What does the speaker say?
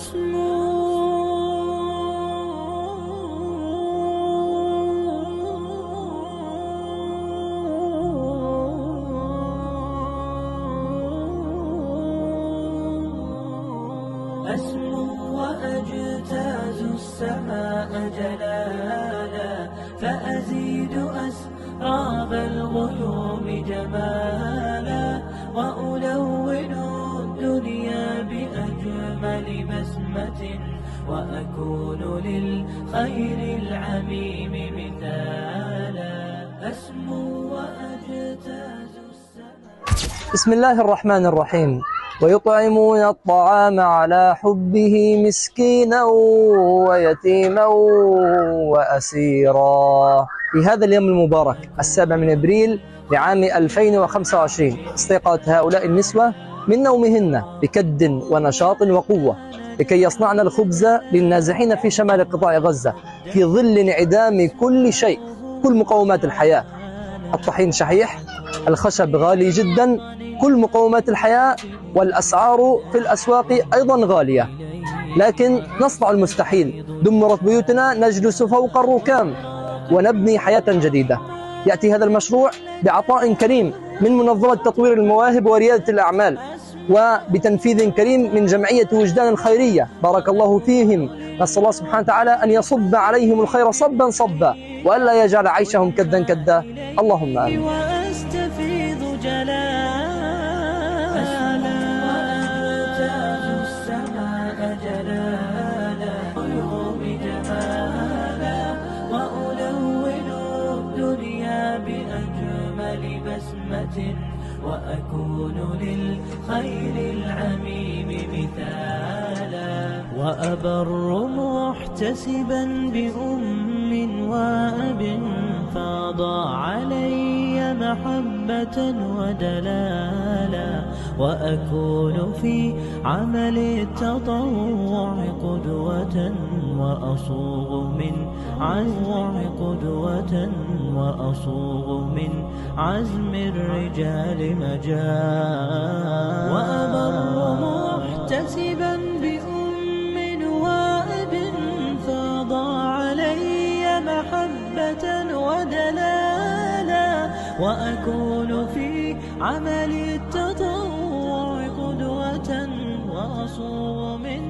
أسمو وأجتاز السماء جلالا، فأزيد أسراب الغيوم جمالا، وألون الدنيا بأجمل بسمة، وأكون للخير العميم مثالا. أسمو وأجتاز السماء. بسم الله الرحمن الرحيم. ويطعمون الطعام على حبه مسكينا ويتيما وأسيرا. في هذا اليوم المبارك 7 من أبريل لعام 2025 استيقظت هؤلاء النسوة من نومهن بكد ونشاط وقوة لكي يصنعن الخبز للنازحين في شمال قطاع غزة في ظل انعدام كل شيء، كل مقومات الحياة. الطحين شحيح، الخشب غالي جدا، كل مقومات الحياة، والأسعار في الأسواق أيضا غالية، لكن نصنع المستحيل. دمرت بيوتنا، نجلس فوق الركام ونبني حياة جديدة. يأتي هذا المشروع بعطاء كريم من منظمة تطوير المواهب وريادة الأعمال، وبتنفيذ كريم من جمعية وجدان الخيرية، بارك الله فيهم. نسأل الله سبحانه وتعالى أن يصب عليهم الخير صبا صبا، وألا يجعل عيشهم كدا كدا، اللهم آمين. وأستفيض جلالا، وأجتاز السماء جلالا، غيوم جمالا، وألون الدنيا بأجمل بسمة، وأكون للخير العميم مثالا. وأبر محتسبا بأم وأب، فاض علي محبة ودلالا، وأكون في عمل التطوع قدوة، وأصوغ من عزم الرجال مجال. وأبر محتسبا بأم وأب، فاض علي محبة ودلالا، وأكون في عمل التطوع قدوة، وأصوغ من